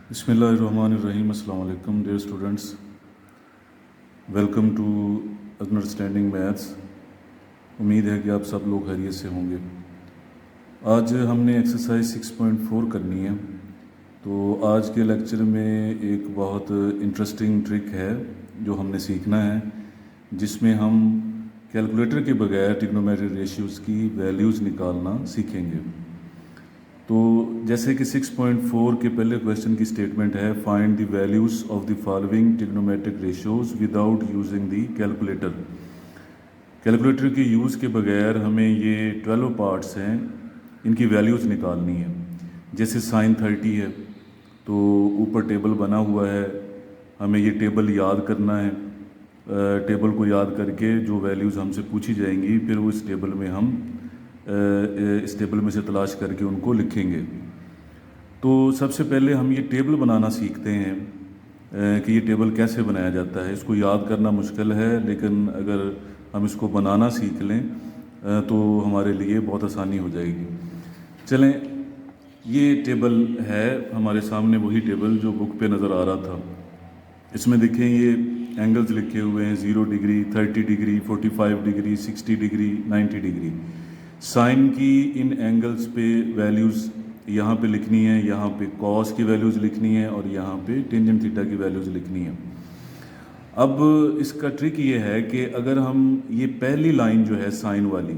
बिस्मिल्लाहिर्रहमानिर्रहीम। अस्सलाम वालेकुम dear students, welcome to understanding maths. उम्मीद है कि आप सब लोग खैरियत से होंगे। आज हमने एक्सरसाइज 6.4 करनी है। तो आज के लेक्चर में एक बहुत इंटरेस्टिंग ट्रिक है जो हमने सीखना है, जिसमें हम कैलकुलेटर के बगैर ट्रिग्नोमेट्रिक रेशियोज़ की वैल्यूज़ निकालना सीखेंगे। तो जैसे कि 6.4 के पहले क्वेश्चन की स्टेटमेंट है, find the values of the following trigonometric ratios without using the calculator. Calculator के यूज़ के बगैर हमें ये 12 पार्ट्स हैं, इनकी वैल्यूज़ निकालनी है। जैसे साइन 30 है तो ऊपर टेबल बना हुआ है, हमें ये टेबल याद करना है। टेबल को याद करके जो वैल्यूज़ हमसे पूछी जाएंगी फिर वो इस टेबल में से तलाश करके उनको लिखेंगे। तो सबसे पहले हम ये टेबल बनाना सीखते हैं कि ये टेबल कैसे बनाया जाता है। इसको याद करना मुश्किल है, लेकिन अगर हम इसको बनाना सीख लें तो हमारे लिए बहुत आसानी हो जाएगी। चलें, ये टेबल है हमारे सामने, वही टेबल जो बुक पे नज़र आ रहा था। इसमें देखें ये एंगल्स लिखे हुए हैं, 0 degree, 30 degree, 45 degree, 60 degree, 90 degree. Sine की इन एंगल्स पे वैल्यूज़ यहाँ पे लिखनी है, यहाँ पे कॉस की वैल्यूज़ लिखनी है और यहाँ पे टेंजेंट थीटा की वैल्यूज़ लिखनी है। अब इसका ट्रिक ये है कि अगर हम ये पहली लाइन जो है साइन वाली,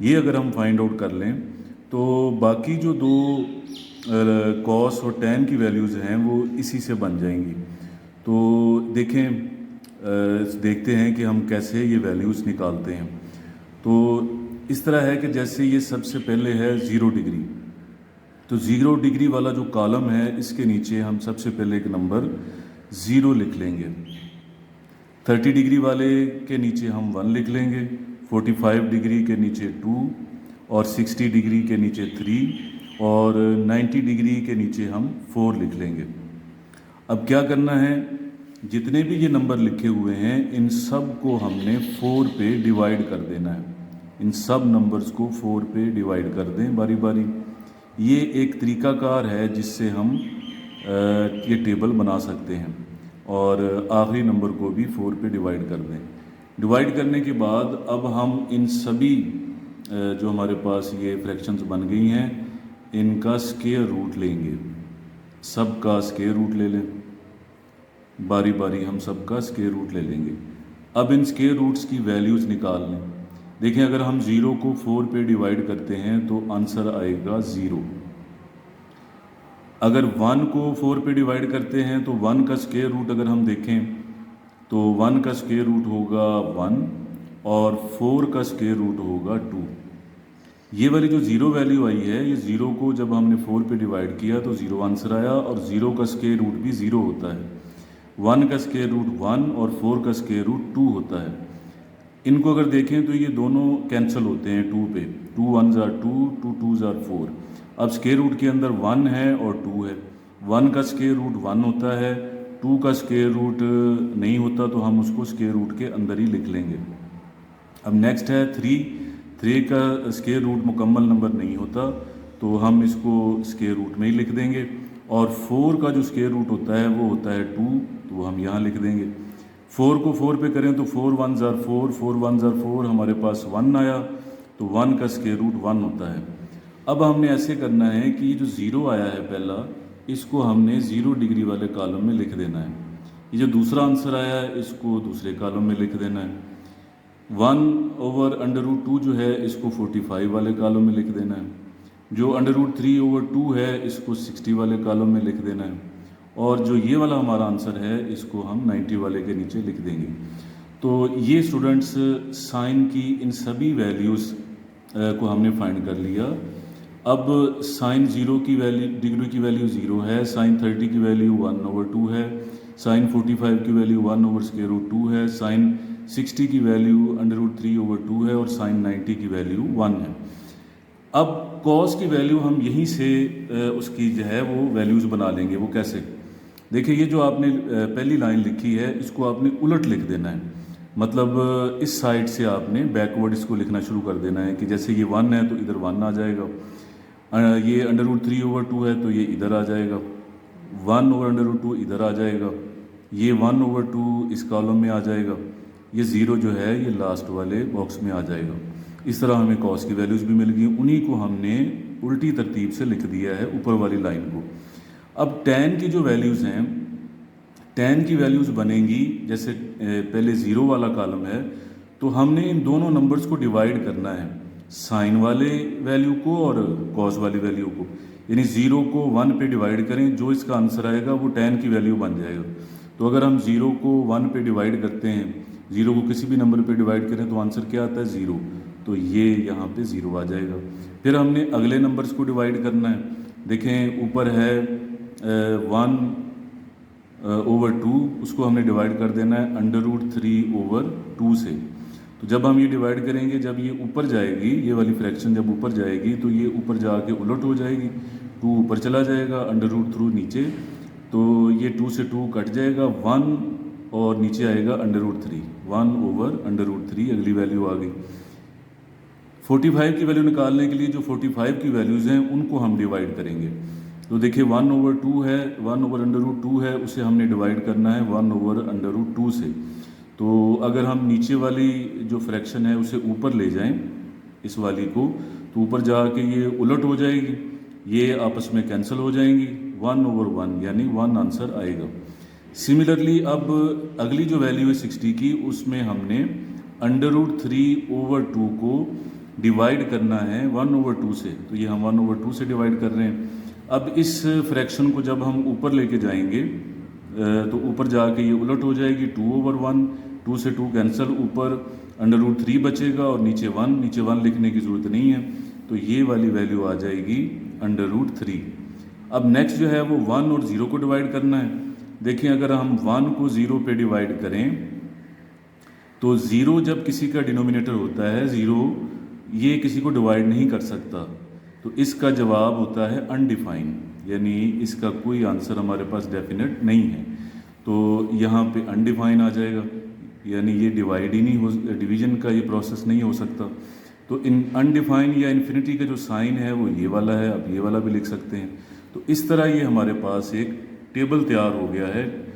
ये अगर हम फाइंड आउट कर लें तो बाकी जो दो कॉस और टैन की वैल्यूज़ हैं वो इसी से बन जाएंगी। तो देखते हैं कि हम कैसे ये वैल्यूज़ निकालते हैं। तो इस तरह है कि जैसे ये सबसे पहले है 0 डिग्री, तो 0 डिग्री वाला जो कॉलम है इसके नीचे हम सबसे पहले एक नंबर 0 लिख लेंगे। 30 डिग्री वाले के नीचे हम 1 लिख लेंगे, 45 डिग्री के नीचे 2 और 60 डिग्री के नीचे 3 और 90 डिग्री के नीचे हम 4 लिख लेंगे। अब क्या करना है, जितने भी ये नंबर लिखे हुए हैं इन सब को हमने 4 पे डिवाइड कर देना है। इन सब नंबर्स को 4 पे डिवाइड कर दें बारी बारी। ये एक तरीकाकार है जिससे हम ये टेबल बना सकते हैं। और आखिरी नंबर को भी 4 पे डिवाइड कर दें। डिवाइड करने के बाद अब हम इन सभी जो हमारे पास ये फ्रैक्शंस बन गई हैं इनका स्क्वायर रूट लेंगे। सब का स्क्वायर रूट ले लें, बारी बारी हम सब का स्क्वायर रूट ले लेंगे। अब इन स्क्वायर रूट्स की वैल्यूज़ निकाल लें। देखें, अगर हम 0 को 4 पे डिवाइड करते हैं तो आंसर आएगा 0। अगर 1 को 4 पे डिवाइड करते हैं तो 1 का स्क्वायर रूट अगर हम देखें तो 1 का स्क्वायर रूट होगा 1 और 4 का स्क्वायर रूट होगा 2। ये वाली जो 0 वैल्यू आई है, ये 0 को जब हमने 4 पे डिवाइड किया तो 0 आंसर आया। और 0 का स्क्वायर रूट भी 0 होता है। 1 का स्क्वायर रूट 1 और 4 का स्क्वायर रूट 2 होता है। इनको अगर देखें तो ये दोनों कैंसिल होते हैं 2 पे। 2 1 ज़ार 2, 2 2 ज़ार 4। अब स्क्वायर रूट के अंदर 1 है और 2 है। 1 का स्क्वायर रूट 1 होता है, 2 का स्क्वायर रूट नहीं होता तो हम उसको स्क्वायर रूट के अंदर ही लिख लेंगे। अब नेक्स्ट है 3 का स्क्वायर रूट मुकम्मल नंबर नहीं होता तो हम इसको स्क्वायर रूट में ही लिख देंगे। और 4 का जो स्क्वायर रूट होता है वो होता है 2, तो वो हम यहाँ लिख देंगे। 4 को 4 पे करें तो 4 1 ज़ार 4, 4 1 ज़ार 4, हमारे पास 1 आया, तो 1 का स्क्वायर रूट 1 होता है। अब हमने ऐसे करना है कि ये जो 0 आया है पहला, इसको हमने 0 डिग्री वाले कॉलम में लिख देना है। ये जो दूसरा आंसर आया है इसको दूसरे कॉलम में लिख देना है। 1/√2 जो है इसको 45 वाले कॉलम में लिख देना है। जो √3/2 है इसको 60 वाले कॉलम में लिख देना है। और जो ये वाला हमारा आंसर है इसको हम 90 वाले के नीचे लिख देंगे। तो ये स्टूडेंट्स साइन की इन सभी वैल्यूज़ को हमने फाइंड कर लिया। अब साइन 0 की वैल्यू, डिग्री की वैल्यू 0 है, साइन 30 की वैल्यू 1/2 है, साइन 45 की वैल्यू 1/√2 है, साइन 60 की वैल्यू √3/2 है और साइन 90 की वैल्यू 1 है। अब कॉस की वैल्यू हम यहीं से उसकी जो है वो वैल्यूज़ बना लेंगे। वो कैसे, देखिए ये जो आपने पहली लाइन लिखी है इसको आपने उलट लिख देना है। मतलब इस साइड से आपने बैकवर्ड इसको लिखना शुरू कर देना है कि जैसे ये 1 है तो इधर 1 आ जाएगा, ये √3/2 है तो ये इधर आ जाएगा। 1/√2 इधर आ जाएगा, ये 1/2 इस कॉलम में आ जाएगा, ये ज़ीरो जो है ये लास्ट वाले बॉक्स में आ जाएगा। इस तरह हमें कॉस की वैल्यूज़ भी मिल गई, उन्हीं को हमने उल्टी तरतीब से लिख दिया है ऊपर वाली लाइन को। अब tan की जो वैल्यूज़ हैं, tan की वैल्यूज़ बनेंगी जैसे पहले ज़ीरो वाला कॉलम है तो हमने इन दोनों नंबर्स को डिवाइड करना है, साइन वाले वैल्यू को और कॉस वाली वैल्यू को, यानी ज़ीरो को 1 पे डिवाइड करें, जो इसका आंसर आएगा वो tan की वैल्यू बन जाएगा। तो अगर हम ज़ीरो को 1 पे डिवाइड करते हैं, ज़ीरो को किसी भी नंबर पे डिवाइड करें तो आंसर क्या आता है, ज़ीरो, तो ये यहाँ पे ज़ीरो आ जाएगा। फिर हमने अगले नंबर्स को डिवाइड करना है, देखें ऊपर है 1/2, उसको हमने डिवाइड कर देना है √3/2 से। तो जब हम ये डिवाइड करेंगे, जब ये ऊपर जाएगी, ये वाली फ्रैक्शन जब ऊपर जाएगी तो ये ऊपर जाके उलट हो जाएगी, 2 ऊपर चला जाएगा, √3 नीचे, तो ये 2 से 2 कट जाएगा, 1 और नीचे आएगा √3, 1/√3 अगली वैल्यू आ गई। 45 की वैल्यू निकालने के लिए जो 45 की वैल्यूज़ हैं उनको हम डिवाइड करेंगे। तो देखिए 1/2 है, 1/√2 है, उसे हमने डिवाइड करना है 1/√2 से। तो अगर हम नीचे वाली जो फ्रैक्शन है उसे ऊपर ले जाएं, इस वाली को, तो ऊपर जाके ये उलट हो जाएगी, ये आपस में कैंसिल हो जाएंगी, 1/1 यानी 1 आंसर आएगा। सिमिलरली अब अगली जो वैल्यू है 60 की, उसमें हमने √3/2 को डिवाइड करना है 1/2 से, तो ये हम 1/2 से डिवाइड कर रहे हैं। अब इस फ्रैक्शन को जब हम ऊपर लेके जाएंगे तो ऊपर जाके ये उलट हो जाएगी, 2/1, 2 से 2 कैंसिल, ऊपर √3 बचेगा और नीचे 1, नीचे 1 लिखने की ज़रूरत नहीं है, तो ये वाली वैल्यू आ जाएगी √3। अब नेक्स्ट जो है वो 1 और 0 को डिवाइड करना है। देखिए अगर हम 1 को 0 पे डिवाइड करें तो 0 जब किसी का डिनोमिनेटर होता है 0, ये किसी को डिवाइड नहीं कर सकता, तो इसका जवाब होता है अनडिफाइंड, यानी इसका कोई आंसर हमारे पास डेफिनेट नहीं है। तो यहाँ पे अनडिफाइन आ जाएगा, यानी ये डिवाइड ही नहीं हो, डिवीजन का ये प्रोसेस नहीं हो सकता। तो इन अनडिफाइन या इन्फिनिटी का जो साइन है वो ये वाला है, अब ये वाला भी लिख सकते हैं। तो इस तरह ये हमारे पास एक टेबल तैयार हो गया है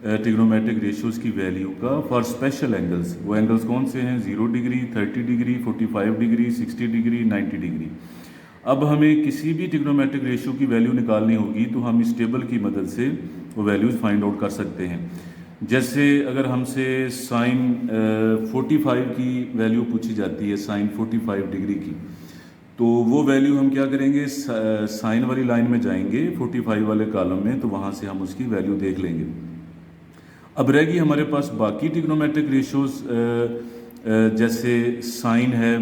ट्रिग्नोमेट्रिक रेशियोज़ की वैल्यू का फॉर स्पेशल एंगल्स। वो एंगल्स कौन से हैं, 0 degree, 30 degree, 45 degree, 60 degree, 90 degree. अब हमें किसी भी ट्रिग्नोमेट्रिक रेशियो की वैल्यू निकालनी होगी तो हम इस टेबल की मदद से वो वैल्यूज़ फाइंड आउट कर सकते हैं। जैसे अगर हमसे साइन 45 की वैल्यू पूछी जाती है, साइन 45 डिग्री की, तो वो वैल्यू हम क्या करेंगे, साइन वाली लाइन में जाएंगे 45 वाले कॉलम में, तो वहाँ से हम उसकी वैल्यू देख लेंगे। अब रहेगी हमारे पास बाकी ट्रिग्नोमेट्रिक रेशियोज़, जैसे साइन है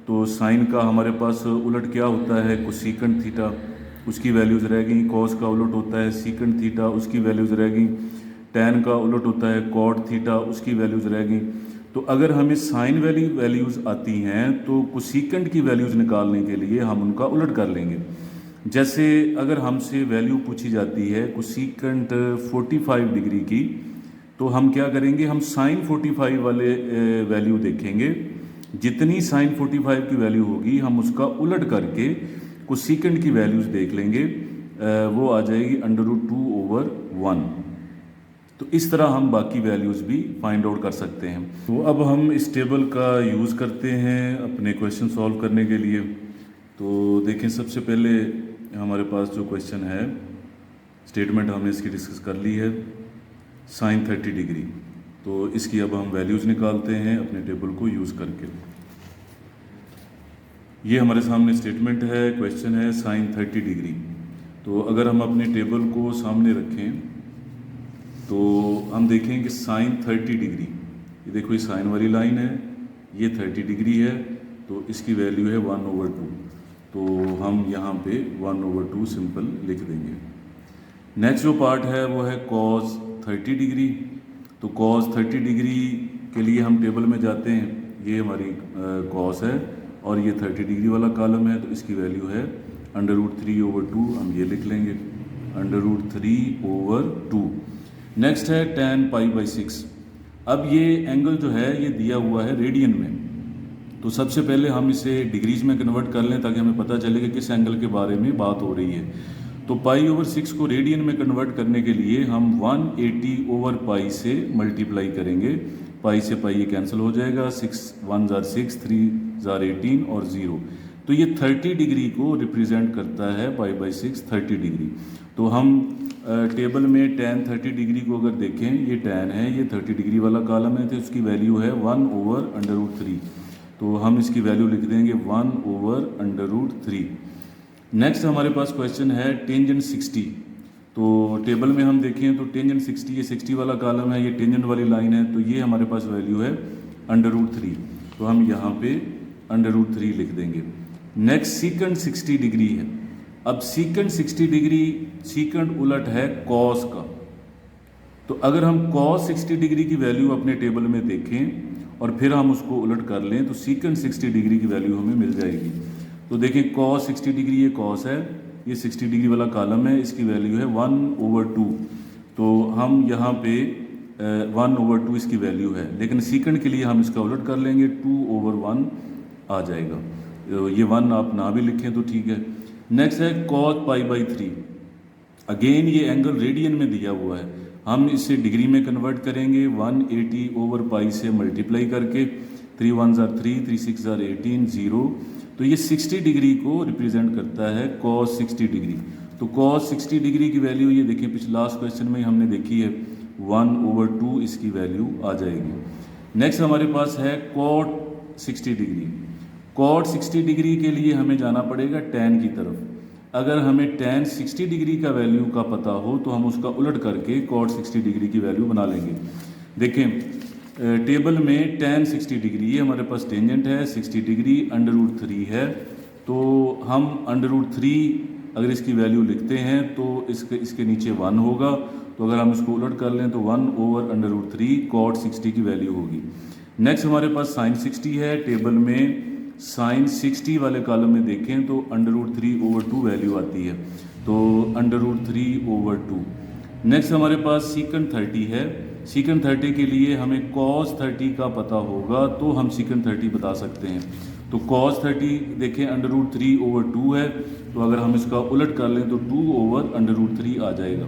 तो साइन का हमारे पास उलट क्या होता है, कोसेकेंट थीटा, उसकी वैल्यूज़ रह गई। कॉस का उलट होता है सीकेंट थीटा, उसकी वैल्यूज़ रह गई। टैन का उलट होता है कॉट थीटा, उसकी वैल्यूज़ रह गई। तो अगर हमें साइन वाली वैल्यूज़ आती हैं तो कोसेकेंट की वैल्यूज़ निकालने के लिए हम उनका उलट कर लेंगे। जैसे अगर हमसे वैल्यू पूछी जाती है कोसेकेंट 45 डिग्री की, तो हम क्या करेंगे, हम साइन 45 वाले वैल्यू देखेंगे, जितनी साइन 45 की वैल्यू होगी हम उसका उलट करके कोसेकेंट की वैल्यूज़ देख लेंगे, वो आ जाएगी √2/1। तो इस तरह हम बाकी वैल्यूज़ भी फाइंड आउट कर सकते हैं। तो अब हम इस टेबल का यूज़ करते हैं अपने क्वेश्चन सॉल्व करने के लिए। तो देखें सबसे पहले हमारे पास जो क्वेश्चन है, स्टेटमेंट हमने इसकी डिस्कस कर ली है, साइन 30 डिग्री। तो इसकी अब हम वैल्यूज़ निकालते हैं अपने टेबल को यूज़ करके। ये हमारे सामने स्टेटमेंट है, क्वेश्चन है साइन 30 डिग्री। तो अगर हम अपने टेबल को सामने रखें तो हम देखें कि साइन 30 डिग्री, ये देखो ये साइन वाली लाइन है, ये 30 डिग्री है, तो इसकी वैल्यू है 1/2। तो हम यहाँ पे 1/2 सिंपल लिख देंगे। नेक्स्ट जो पार्ट है वो है कॉस 30 डिग्री। तो कॉस 30 डिग्री के लिए हम टेबल में जाते हैं, ये हमारी कॉस है और ये 30 डिग्री वाला कॉलम है, तो इसकी वैल्यू है √3/2, हम ये लिख लेंगे √3/2। नेक्स्ट है tan π/6। अब ये एंगल जो है ये दिया हुआ है रेडियन में, तो सबसे पहले हम इसे डिग्रीज में कन्वर्ट कर लें ताकि हमें पता चले कि किस एंगल के बारे में बात हो रही है। तो पाई ओवर 6 को रेडियन में कन्वर्ट करने के लिए हम 180 ओवर पाई से मल्टीप्लाई करेंगे। पाई से पाई ये कैंसिल हो जाएगा, 6 1 जार 6, 3 जार 18 और 0। तो ये 30 डिग्री को रिप्रेजेंट करता है पाई बाई 6 30 डिग्री। तो हम टेबल में tan 30 डिग्री को अगर देखें, ये tan है, ये 30 डिग्री वाला कॉलम है, तो इसकी वैल्यू है 1 ओवर अंडर रूट 3। तो हम इसकी वैल्यू लिख देंगे 1 ओवर अंडर रूट 3। नेक्स्ट हमारे पास क्वेश्चन है टेंजेंट 60। तो टेबल में हम देखें तो टेंजेंट 60, ये 60 वाला कॉलम है, ये टेंजेंट वाली लाइन है, तो ये हमारे पास वैल्यू है अंडर रूट 3। तो हम यहाँ पे अंडर रूट 3 लिख देंगे। नेक्स्ट सीकेंट 60 डिग्री है। अब सीकेंट 60 डिग्री, सीकेंट उलट है कॉस का। तो अगर हम कॉस 60 डिग्री की वैल्यू अपने टेबल में देखें और फिर हम उसको उलट कर लें तो सीकेंट 60 डिग्री की वैल्यू हमें मिल जाएगी। तो देखें कॉस 60 डिग्री, ये कॉस है, ये 60 डिग्री वाला कॉलम है, इसकी वैल्यू है 1 ओवर 2। तो हम यहाँ पे 1 ओवर 2 इसकी वैल्यू है, लेकिन सीकेंट के लिए हम इसका उलट कर लेंगे, 2 ओवर 1 आ जाएगा। ये 1 आप ना भी लिखें तो ठीक है। नेक्स्ट है कॉस पाई बाई 3। अगेन ये एंगल रेडियन में दिया हुआ है, हम इसे डिग्री में कन्वर्ट करेंगे 180 ओवर पाई से मल्टीप्लाई करके, 3 1 जार 3, 3 6 जार 18, 0। तो ये 60 डिग्री को रिप्रेजेंट करता है कॉस 60 डिग्री। तो कॉस 60 डिग्री की वैल्यू ये देखिए पिछले लास्ट क्वेश्चन में हमने देखी है, 1 ओवर 2 इसकी वैल्यू आ जाएगी। नेक्स्ट हमारे पास है कॉट 60 डिग्री। कॉट 60 डिग्री के लिए हमें जाना पड़ेगा tan की तरफ। अगर हमें tan 60 डिग्री का वैल्यू का पता हो तो हम उसका उलट करके कॉट 60 डिग्री की वैल्यू बना लेंगे। देखें टेबल में tan 60 डिग्री, ये हमारे पास टेंजेंट है, 60 डिग्री अंडर रूट 3 है। तो हम अंडर रूट 3 अगर इसकी वैल्यू लिखते हैं तो इसके नीचे 1 होगा। तो अगर हम इसको उलट कर लें तो 1 ओवर अंडर रूट 3 कॉट 60 की वैल्यू होगी। नेक्स्ट हमारे पास साइन 60 है। टेबल में साइन 60 वाले कॉलम में देखें तो अंडर रूट 3 ओवर 2 वैल्यू आती है, तो अंडर रूट 3 ओवर 2। नेक्स्ट हमारे पास सीकेंट 30 है। सीकेंट 30 के लिए हमें कॉस 30 का पता होगा तो हम सीकेंट 30 बता सकते हैं। तो कॉस 30 देखें अंडर रूट 3 ओवर 2 है, तो अगर हम इसका उलट कर लें तो 2 ओवर अंडर रूट 3 आ जाएगा।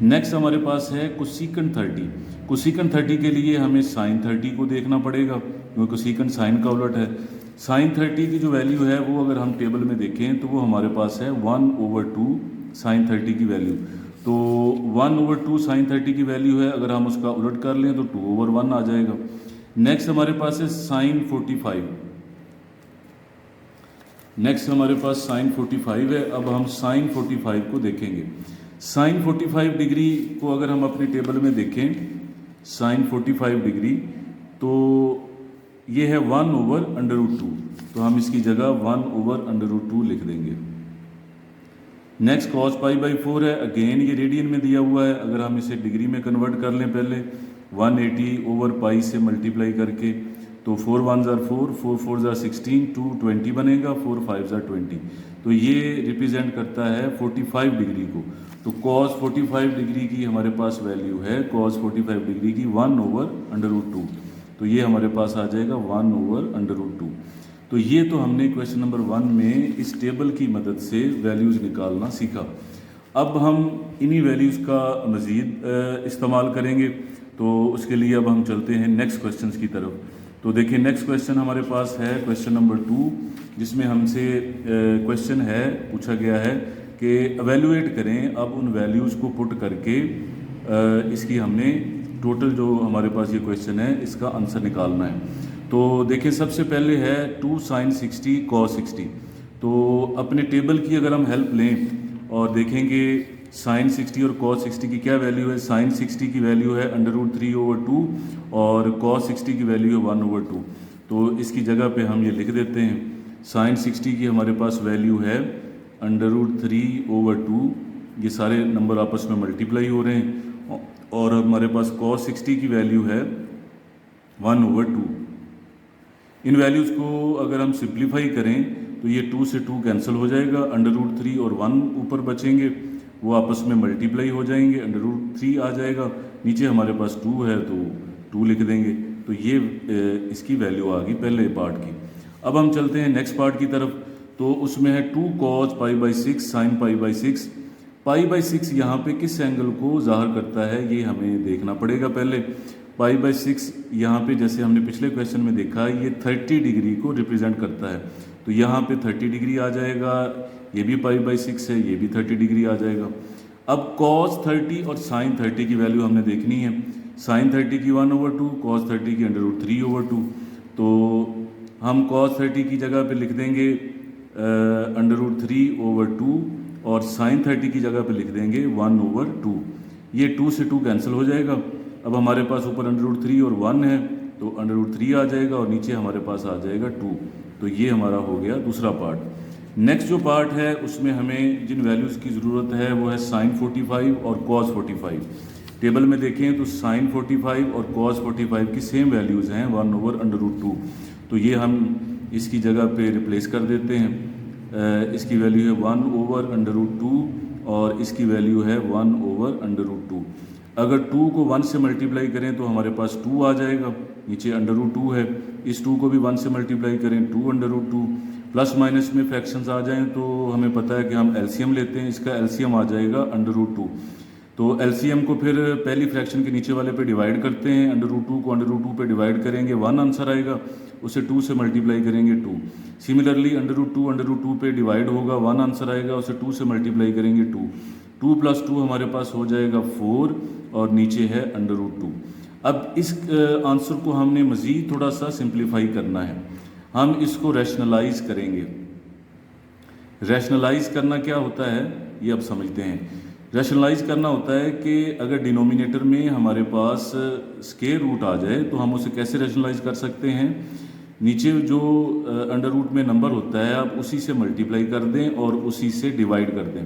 नेक्स्ट हमारे पास है कोसीकेंट 30। कोसीकेंट 30 के लिए हमें साइन 30 को देखना पड़ेगा, क्योंकि कोसीकेंट साइन का उलट है। साइन 30 की जो वैल्यू है वो अगर हम टेबल में देखें तो वो हमारे पास है 1 ओवर 2 साइन 30 की वैल्यू। तो 1 ओवर 2 साइन 30 की वैल्यू है, अगर हम उसका उलट कर लें तो 2 ओवर 1 आ जाएगा। नेक्स्ट हमारे पास है साइन 45। नेक्स्ट हमारे पास साइन 45 है। अब हम साइन 45 को देखेंगे। साइन 45 डिग्री को अगर हम अपने टेबल में देखें, साइन 45 डिग्री, तो ये है 1 ओवर अंडर रूट 2। तो हम इसकी जगह 1 ओवर अंडर रूट 2 लिख देंगे। नेक्स्ट कॉस पाई बाई 4 है। अगेन ये रेडियन में दिया हुआ है, अगर हम इसे डिग्री में कन्वर्ट कर लें पहले 180 ओवर पाई से मल्टीप्लाई करके, तो 4 1 जार 4, 4 4 जार 16, 2 20 बनेगा, 4 5 जार 20। तो ये रिप्रेजेंट करता है 45 डिग्री को। तो कॉस 45 डिग्री की हमारे पास वैल्यू है, कॉस 45 डिग्री की 1 ओवर अंडर रूट 2। तो ये हमारे पास आ जाएगा 1 ओवर अंडर रूट 2। तो ये तो हमने क्वेश्चन नंबर 1 में इस टेबल की मदद से वैल्यूज़ निकालना सीखा। अब हम इन्हीं वैल्यूज़ का मज़ीद इस्तेमाल करेंगे, तो उसके लिए अब हम चलते हैं नेक्स्ट क्वेश्चन की तरफ। तो देखिए नेक्स्ट क्वेश्चन हमारे पास है क्वेश्चन नंबर 2, जिसमें हमसे क्वेश्चन है, पूछा गया है कि एवेल्युएट करें। अब उन वैल्यूज़ को पुट करके इसकी हमने टोटल जो हमारे पास ये क्वेश्चन है इसका आंसर निकालना है। तो देखिए सबसे पहले है 2 साइन 60 कॉस 60। तो अपने टेबल की अगर हम हेल्प लें और देखेंगे साइन 60 और कॉस 60 की क्या वैल्यू है। साइन 60 की वैल्यू है अंडर रूट 3 ओवर 2 और कॉस 60 की वैल्यू है 1 ओवर 2। तो इसकी जगह पे हम ये लिख देते हैं, साइन 60 की हमारे पास वैल्यू है अंडर रूट 3 ओवर 2, ये सारे नंबर आपस में मल्टीप्लाई हो रहे हैं, और हमारे पास कॉस 60 की वैल्यू है 1 ओवर 2। इन वैल्यूज़ को अगर हम सिंप्लीफाई करें तो ये 2 से 2 कैंसिल हो जाएगा, अंडर रूट 3 और 1 ऊपर बचेंगे, वो आपस में मल्टीप्लाई हो जाएंगे, अंडर रूट 3 आ जाएगा, नीचे हमारे पास 2 है तो 2 लिख देंगे। तो ये इसकी वैल्यू आ गई पहले पार्ट की। अब हम चलते हैं नेक्स्ट पार्ट की तरफ। तो उसमें है 2 cos pi by 6 sine pi by 6। π/6 यहाँ पे किस एंगल को ज़ाहिर करता है ये हमें देखना पड़ेगा पहले। π/6 यहाँ पे जैसे हमने पिछले क्वेश्चन में देखा ये 30 डिग्री को रिप्रेजेंट करता है, तो यहाँ पे 30 डिग्री आ जाएगा, ये भी π/6 है, ये भी 30 डिग्री आ जाएगा। अब cos 30 और sin 30 की वैल्यू हमने देखनी है। sin 30 की 1/2, cos 30 की √3/2। तो हम cos 30 की जगह पे लिख देंगे √3/2 और sin 30 की जगह पे लिख देंगे 1/2। ये 2 से 2 कैंसिल हो जाएगा। अब हमारे पास ऊपर √3 और 1 है, तो √3 आ जाएगा और नीचे हमारे पास आ जाएगा 2। तो ये हमारा हो गया दूसरा पार्ट। नेक्स्ट जो पार्ट है उसमें हमें जिन वैल्यूज़ की ज़रूरत है वो है sin 45 और cos 45। टेबल में देखें तो sin 45 और cos 45 की सेम वैल्यूज़ हैं 1/√2। तो ये हम इसकी जगह पे रिप्लेस कर देते हैं। इसकी वैल्यू है 1/√2 और इसकी वैल्यू है 1/√2। अगर 2 को 1 से मल्टीप्लाई करें तो हमारे पास 2 आ जाएगा, नीचे √2 है। इस 2 को भी 1 से मल्टीप्लाई करें 2/√2। प्लस माइनस में फ्रैक्शंस आ जाएं तो हमें पता है कि हम एलसीएम लेते हैं, इसका एलसीएम आ जाएगा √2। तो एलसीएम को फिर पहली फ्रैक्शन के नीचे वाले पे डिवाइड करते हैं, √2 को √2 पे डिवाइड करेंगे 1 आंसर आएगा, उसे 2 से मल्टीप्लाई करेंगे 2। सिमिलरली √2 पे डिवाइड होगा 1 आंसर आएगा, उसे 2 से मल्टीप्लाई करेंगे 2। 2 + 2 हमारे पास हो जाएगा 4 और नीचे है √2। अब इस आंसर को हमने मज़ीद थोड़ा सा सिंप्लीफाई करना है, हम इसको रैशनलाइज करेंगे। रैशनलाइज करना क्या होता है ये अब समझते हैं। रैशनलाइज करना होता है कि अगर डिनोमिनेटर में हमारे पास स्क्वायर रूट आ जाए तो हम उसे कैसे रैशनलाइज कर सकते हैं। नीचे जो √, में नंबर होता है आप उसी से मल्टीप्लाई कर दें और उसी से डिवाइड कर दें।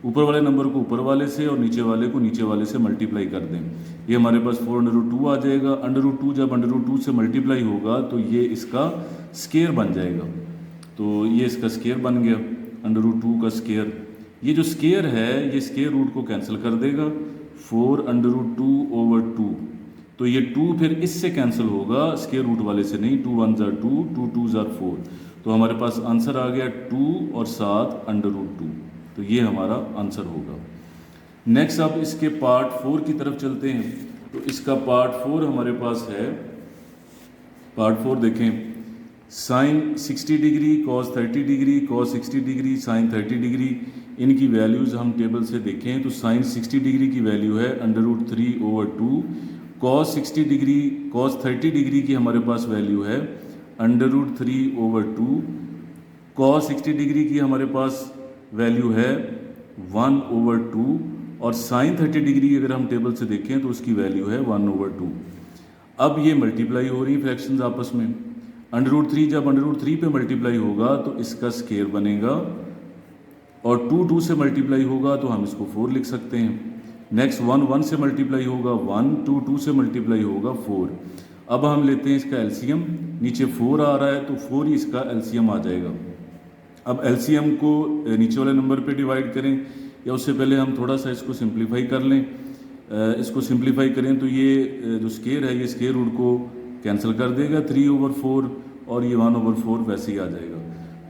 ऊपर वाले नंबर को ऊपर वाले से और नीचे वाले को नीचे वाले से मल्टीप्लाई कर दें। ये हमारे पास 4/2 आ जाएगा। √2 जब √2 से मल्टीप्लाई होगा तो ये इसका स्क्वायर बन जाएगा। तो ये इसका स्क्वायर बन गया, √2 का स्क्वायर। ये जो स्क्वायर है ये स्क्वायर रूट को कैंसिल कर देगा, 4/2/2। तो ये 2 फिर इससे कैंसिल होगा, स्क्वायर रूट वाले से नहीं। 2 1 * 2, 2 2 * 4। तो हमारे पास आंसर आ गया 2 और 7 √2। तो ये हमारा आंसर होगा। नेक्स्ट अब इसके पार्ट 4 की तरफ चलते हैं। तो इसका पार्ट 4 हमारे पास है। पार्ट 4 देखें, sin 60 degree, cos 30 degree, cos 60 degree, sin 30 degree. इनकी वैल्यूज़ हम टेबल से देखें तो sin 60 डिग्री की वैल्यू है √3/2। cos 60 डिग्री, cos 30 डिग्री की हमारे पास वैल्यू है √3/2। cos 60 डिग्री की हमारे पास वैल्यू है 1/2 और sin 30 डिग्री अगर हम टेबल से देखें तो उसकी वैल्यू है 1/2। अब ये मल्टीप्लाई हो रही फ्रैक्शंस आपस में। √3 जब √3 पे मल्टीप्लाई होगा तो इसका स्क्वायर बनेगा और 2 2 से मल्टीप्लाई होगा तो हम इसको 4 लिख सकते हैं। नेक्स्ट 1 1 से मल्टीप्लाई होगा 1, 2 2 से मल्टीप्लाई होगा 4। अब हम लेते हैं इसका एलसीएम, नीचे 4 आ रहा है तो 4 ही इसका एलसीएम आ जाएगा। अब एलसीएम को नीचे वाले नंबर पे डिवाइड करें या उससे पहले हम थोड़ा सा इसको सिंप्लीफाई कर लें। इसको सिंप्लीफाई करें तो ये जो स्क्वायर है ये स्क्वायर रूट को कैंसिल कर देगा, 3/4 और ये 1/4 वैसे ही आ जाएगा।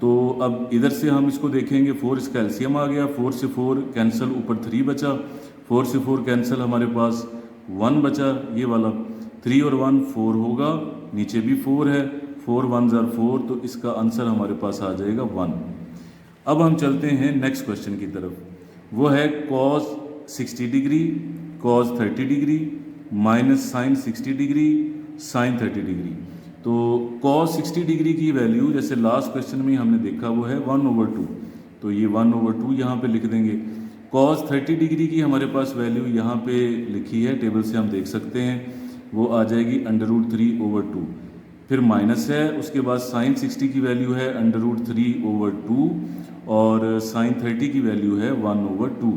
तो अब इधर से हम इसको देखेंगे, 4 इसका एलसीएम आ गया, 4 से 4 कैंसिल, ऊपर 3 बचा, 4 से 4 कैंसिल, हमारे पास 1 बचा, ये वाला 3 और 1 4 होगा, नीचे भी 4 है, 4 1 * 4। तो इसका आंसर हमारे पास आ जाएगा 1। अब हम चलते हैं नेक्स्ट क्वेश्चन की तरफ, वो है cos 60 degree, cos 30 degree minus sin 60 degree, sin 30 degree. तो cos 60 डिग्री की वैल्यू जैसे लास्ट क्वेश्चन में हमने देखा वो है 1/2। तो ये 1/2 यहाँ पे लिख देंगे। cos 30 डिग्री की हमारे पास वैल्यू यहाँ पे लिखी है, टेबल से हम देख सकते हैं, वो आ जाएगी √3/2। फिर माइनस है, उसके बाद sin 60 की वैल्यू है √3/2 और sin 30 की वैल्यू है 1/2।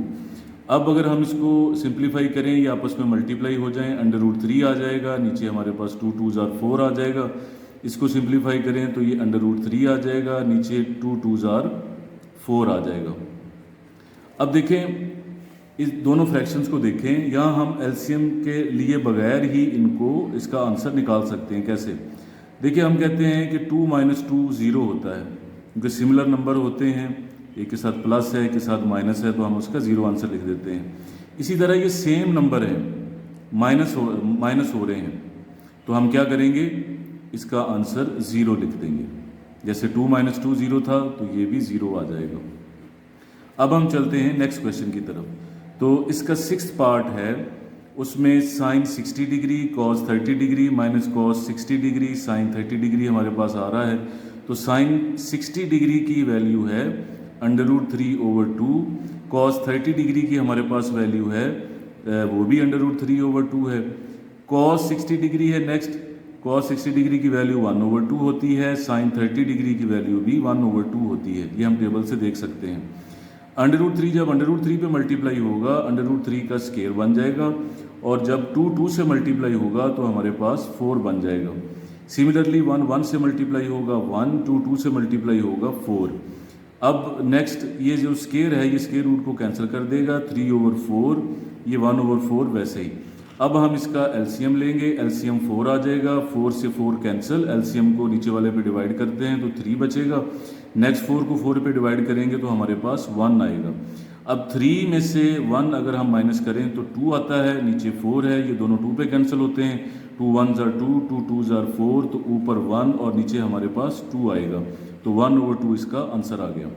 अब अगर हम इसको सिंप्लीफाई करें या आपस में मल्टीप्लाई हो जाएं, √3 आ जाएगा, नीचे हमारे पास 2 2 * 4 आ जाएगा। इसको सिंप्लीफाई करें तो ये √3 आ जाएगा, नीचे 2 2 * 4 आ जाएगा। अब देखें इस दोनों फ्रैक्शंस को देखें, यहाँ हम एलसीएम के लिए बगैर ही इनको इसका आंसर निकाल सकते हैं। कैसे? देखिए हम कहते हैं कि 2 - 2 0 होता है, क्योंकि सिमिलर नंबर होते हैं एक के साथ प्लस है, एक के साथ माइनस है, तो हम उसका ज़ीरो आंसर लिख देते हैं। इसी तरह ये सेम नंबर है, माइनस हो रहे हैं, तो हम क्या करेंगे, इसका आंसर ज़ीरो लिख देंगे। जैसे 2 - 2 ज़ीरो था, तो ये भी ज़ीरो आ जाएगा। अब हम चलते हैं नेक्स्ट क्वेश्चन की तरफ। तो इसका 6th पार्ट है, उसमें sine 60 degree, cos 30 degree, minus cos 60 degree, sine 30 degree हमारे पास आ रहा है। तो साइन 60 डिग्री की वैल्यू है √3/2, कॉस 30 डिग्री की हमारे पास वैल्यू है वो भी √3/2 है। कॉस 60 डिग्री है नेक्स्ट, कॉस 60 डिग्री की वैल्यू 1/2 होती है, साइन 30 डिग्री की वैल्यू भी 1/2 होती है। ये हम टेबल से देख सकते हैं। √3 जब √3 पे मल्टीप्लाई होगा, √3 का स्केयर बन जाएगा, और जब 2 से मल्टीप्लाई होगा तो हमारे पास 4 बन जाएगा। सिमिलरली 1 से मल्टीप्लाई होगा 1, 2 से मल्टीप्लाई होगा 4। अब नेक्स्ट ये जो स्केयर है, ये स्केयर रूट को कैंसिल कर देगा, 3/4, ये 1/4 वैसे ही। अब हम इसका एलसीएम लेंगे, एलसीएम 4 आ जाएगा, 4 से 4 कैंसिल, एलसीएम को नीचे वाले पे डिवाइड करते हैं तो 3 बचेगा। नेक्स्ट 4 को 4 पे डिवाइड करेंगे तो हमारे पास 1 आएगा। अब 3 में से 1 अगर हम माइनस करें तो 2 आता है, नीचे 4 है, ये दोनों 2 पे कैंसिल होते हैं, 2 1s are 2, 2 2s are 4, तो ऊपर 1 और नीचे हमारे पास 2 आएगा, तो 1/2 इसका आंसर आ गया।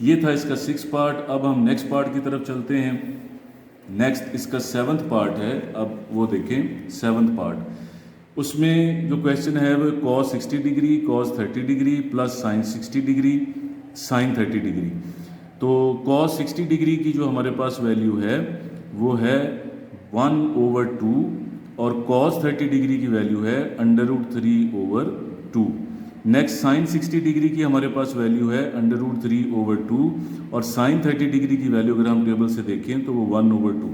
ये था इसका 6th पार्ट। अब हम नेक्स्ट पार्ट की तरफ चलते हैं। नेक्स्ट इसका 7th पार्ट है, अब वो देखें 7th पार्ट। उसमें जो क्वेश्चन है वो cos 60 degree, cos 30 degree plus sine 60 degree, sine 30 degree. तो कॉस 60 डिग्री की जो हमारे पास वैल्यू है वो है 1/2, और कॉस 30 डिग्री की वैल्यू है √3/2। नेक्स्ट साइन 60 डिग्री की हमारे पास वैल्यू है √3/2, और साइन 30 डिग्री की वैल्यू अगर हम टेबल से देखें तो वो 1/2।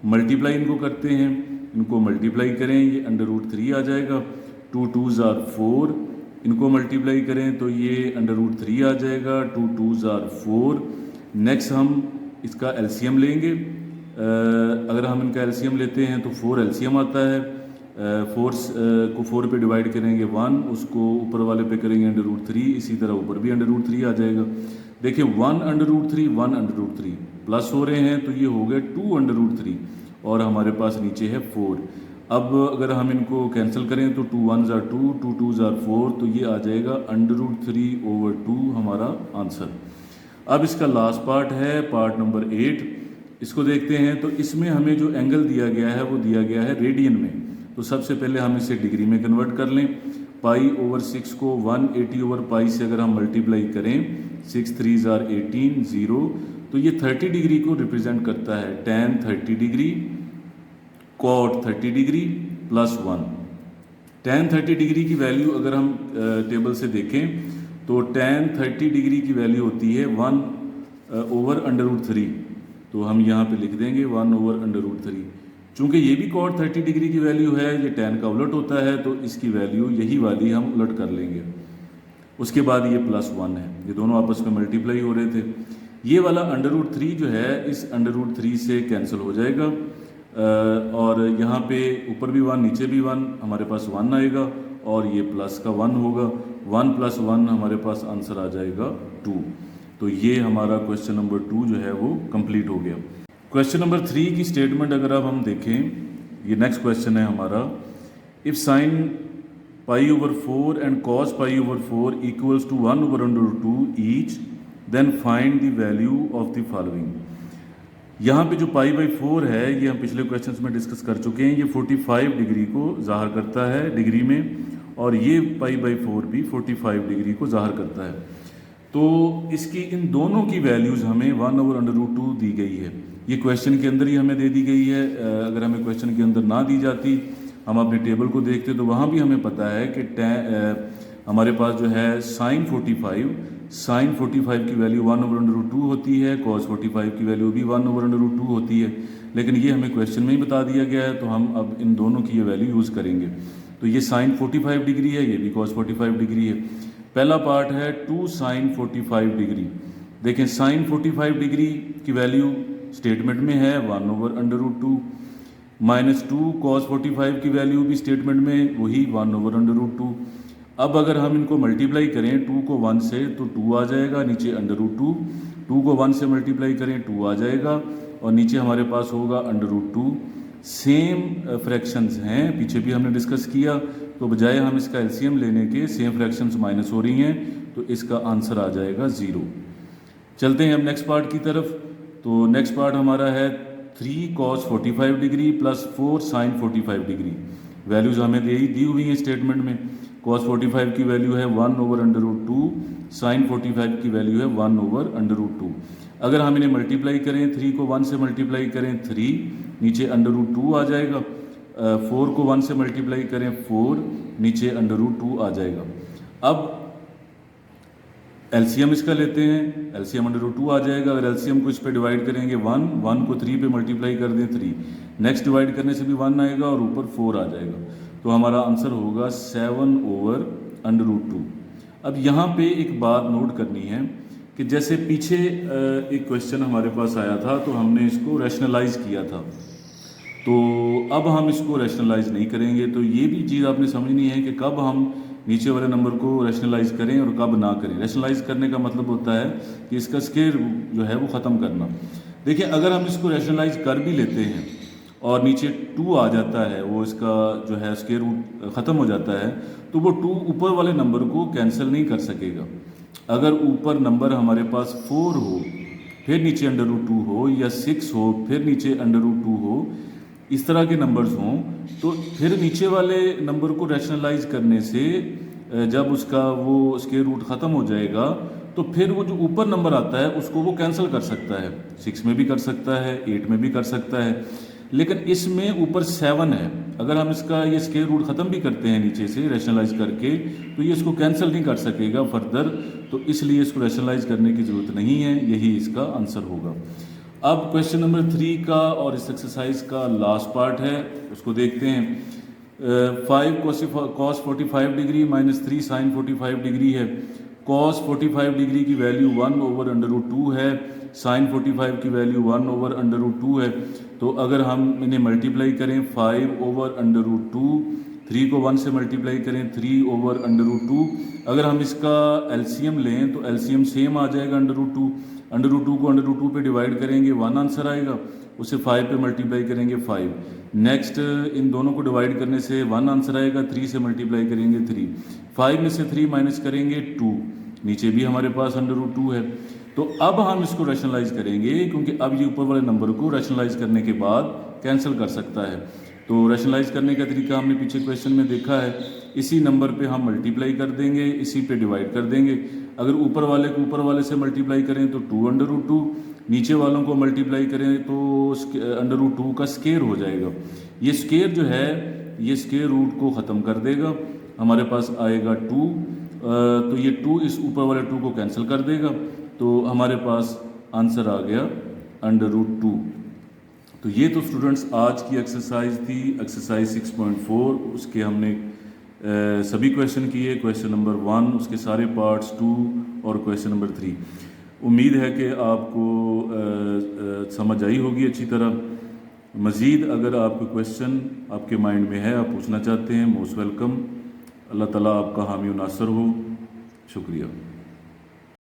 मल्टीप्लाई इनको करते हैं, इनको मल्टीप्लाई करें, ये √3 आ जाएगा, 2 2s are 4, इनको मल्टीप्लाई करें तो ये √3 आ जाएगा, 2 2s are 4। नेक्स्ट हम इसका एलसीएम लेंगे, अगर हम इनका एलसीएम लेते हैं तो 4 एलसीएम आता है, 4 को 4 पे डिवाइड करेंगे 1, उसको ऊपर वाले पे करेंगे √3, इसी तरह ऊपर भी √3 आ जाएगा। देखिए 1/3 1/3 प्लस हो रहे हैं, तो ये हो गए 2/3, और हमारे पास नीचे है 4। अब अगर हम इनको कैंसिल करें तो 2 1s are 2, 2 2s are 4, तो ये आ जाएगा √3/2 हमारा आंसर। अब इसका लास्ट पार्ट है, पार्ट नंबर 8। इसको देखते हैं। तो इसमें हमें जो एंगल दिया गया है वो दिया गया है रेडियन में। तो सबसे पहले हम इसे डिग्री में कन्वर्ट कर लें। π/6 को 180/π से अगर हम मल्टीप्लाई करें, 6 3s are 18, 0, तो ये 30 डिग्री को रिप्रेजेंट करता है। tan 30 degree, cot 30 degree plus 1। tan 30 degree की वैल्यू अगर हम टेबल से देखें तो tan 30 डिग्री की वैल्यू होती है 1/√3, तो हम यहाँ पे लिख देंगे 1/√3। चूँकि ये भी cot 30 डिग्री की वैल्यू है, ये tan का उलट होता है, तो इसकी वैल्यू यही वाली हम उलट कर लेंगे। उसके बाद ये +1 है, ये दोनों आपस में मल्टीप्लाई हो रहे थे। ये वाला √3 जो है इस √3 से कैंसिल हो जाएगा, और यहाँ पे ऊपर भी 1 नीचे भी 1, हमारे पास 1 आएगा, और ये प्लस का 1 होगा। 1 + 1 हमारे पास आंसर आ जाएगा 2। तो ये हमारा क्वेश्चन नंबर 2 जो है वो कंप्लीट हो गया। क्वेश्चन नंबर 3 की स्टेटमेंट अगर अब हम देखें, ये नेक्स्ट क्वेश्चन है हमारा। If sine π/4 and cos π/4 equals to 1/√2 each, then find the value of the following. यहाँ पे जो π/4 है ये हम पिछले क्वेश्चंस में डिस्कस कर चुके हैं। ये 45 डिग्री को ज़ाहिर करता है डिग्री में, और ये π/4 भी 45 डिग्री को ज़ाहिर करता है। तो इसकी इन दोनों की वैल्यूज़ हमें 1/√2 दी गई है। ये क्वेश्चन के अंदर ही हमें दे दी गई है। अगर हमें क्वेश्चन के अंदर ना दी जाती, हम अपने टेबल को देखते तो वहाँ भी हमें पता है कि हमारे पास जो है साइन 45 की वैल्यू 1/√2 होती है, cos 45 की वैल्यू भी 1/√2 होती है। लेकिन ये हमें क्वेश्चन में ही बता दिया गया है, तो हम अब इन दोनों की ये वैल्यू यूज़ करेंगे। तो ये साइन 45 डिग्री है, ये भी cos 45 डिग्री है। पहला पार्ट है 2 sin 45 डिग्री। देखें साइन 45 डिग्री की वैल्यू स्टेटमेंट में है 1/√2, -2 cos 45 की वैल्यू भी स्टेटमेंट में वही 1/√2। अब अगर हम इनको मल्टीप्लाई करें 2 को 1 से तो 2 आ जाएगा, नीचे √2, 2 को 1 से मल्टीप्लाई करें 2 आ जाएगा और नीचे हमारे पास होगा √2। सेम फ्रैक्शंस हैं, पीछे भी हमने डिस्कस किया, तो बजाय हम इसका एलसीएम लेने के सेम फ्रैक्शंस माइनस हो रही हैं, तो इसका आंसर आ जाएगा 0। चलते हैं अब नेक्स्ट पार्ट की तरफ। तो नेक्स्ट पार्ट हमारा है 3 cos 45 degree plus 4 sin 45 degree. Values हमें दी हुई हैं स्टेटमेंट में। cos 45 की वैल्यू है 1/√2, sin 45 की वैल्यू है 1/√2। अगर हम इन्हें मल्टीप्लाई करें, 3 को 1 से मल्टीप्लाई करें 3, नीचे √2 आ जाएगा, 4 को 1 से मल्टीप्लाई करें 4, नीचे √2 आ जाएगा। अब एलसीएम इसका लेते हैं, एलसीएम √2 आ जाएगा। अगर एलसीएम को इस पे डिवाइड करेंगे 1 को 3 पे मल्टीप्लाई कर दें 3, नेक्स्ट डिवाइड करने से भी 1 आएगा और ऊपर 4 आ जाएगा, तो हमारा आंसर होगा 7/√2। अब यहाँ पे एक बात नोट करनी है कि जैसे पीछे एक क्वेश्चन हमारे पास आया था तो हमने इसको रैशनलाइज किया था, तो अब हम इसको रैशनलाइज नहीं करेंगे। तो ये भी चीज़ आपने समझनी है कि कब हम नीचे वाले नंबर को रैशनलाइज करें और कब ना करें। रैशनलाइज करने का मतलब होता है कि इसका स्केयर जो है वो ख़त्म करना। देखिए, अगर हम इसको रैशनलाइज कर भी लेते हैं और नीचे 2 आ जाता है, वो इसका जो है स्केयर रूट ख़त्म हो जाता है, तो वो 2 ऊपर वाले नंबर को कैंसिल नहीं कर सकेगा। अगर ऊपर नंबर हमारे पास 4 हो, फिर नीचे √2 हो, या 6 हो, फिर नीचे √2 हो, इस तरह के नंबर्स हों, तो फिर नीचे वाले नंबर को रैशनलाइज करने से जब उसका वो स्क्वायर रूट ख़त्म हो जाएगा, तो फिर वो जो ऊपर नंबर आता है उसको वो कैंसिल कर सकता है। 6 में भी कर सकता है, 8 में भी कर सकता है, लेकिन इसमें ऊपर 7 है। अगर हम इसका ये स्क्वायर रूट ख़त्म भी करते हैं नीचे से रैशनलाइज करके, तो ये इसको कैंसिल नहीं कर सकेगा फर्दर, तो इसलिए इसको रैशनलाइज करने की ज़रूरत नहीं है। यही इसका आंसर होगा। अब क्वेश्चन नंबर 3 का और इस एक्सरसाइज का लास्ट पार्ट है, उसको देखते हैं। 5 cos 45 degree minus 3 sin 45 degree है। cos 45 डिग्री की वैल्यू 1/√2 है, sin 45 की वैल्यू 1/√2 है। तो अगर हम इन्हें मल्टीप्लाई करें 5/√2, 3 को 1 से मल्टीप्लाई करें 3/√2, अगर हम इसका एलसीएम लें तो एलसीएम सेम आ जाएगा √2 को √2 पे डिवाइड करेंगे 1 आंसर आएगा, उसे 5 पे मल्टीप्लाई करेंगे 5। नेक्स्ट इन दोनों को डिवाइड करने से 1 आंसर आएगा, 3 से मल्टीप्लाई करेंगे 3, 5 में से 3 माइनस करेंगे 2, नीचे भी हमारे पास √2 है। तो अब हम इसको रैशनलाइज करेंगे, क्योंकि अब ये ऊपर वाले नंबर को रैशनलाइज करने के बाद कैंसिल कर सकता है। तो रैशनलाइज करने का तरीका हमने पीछे क्वेश्चन में देखा है। इसी नंबर पे हम मल्टीप्लाई कर देंगे, इसी पे डिवाइड कर देंगे। अगर ऊपर वाले को ऊपर वाले से मल्टीप्लाई करें तो 2/√2, नीचे वालों को मल्टीप्लाई करें तो √2 का स्केयर हो जाएगा। ये स्केयर जो है ये स्केयर रूट को ख़त्म कर देगा, हमारे पास आएगा 2, तो ये 2 इस ऊपर वाले 2 को कैंसिल कर देगा, तो हमारे पास आंसर आ गया √2। तो ये तो स्टूडेंट्स आज की एक्सरसाइज थी, एक्सरसाइज 6.4। उसके हमने सभी क्वेश्चन किए, क्वेश्चन नंबर 1, उसके सारे पार्ट्स 2 और क्वेश्चन नंबर 3। उम्मीद है कि आपको समझ आई होगी अच्छी तरह। मज़ीद अगर आपको क्वेश्चन आपके माइंड में है, आप पूछना चाहते हैं, मोस्ट वेलकम। अल्लाह ताला आपका हामी नासर हो। शुक्रिया।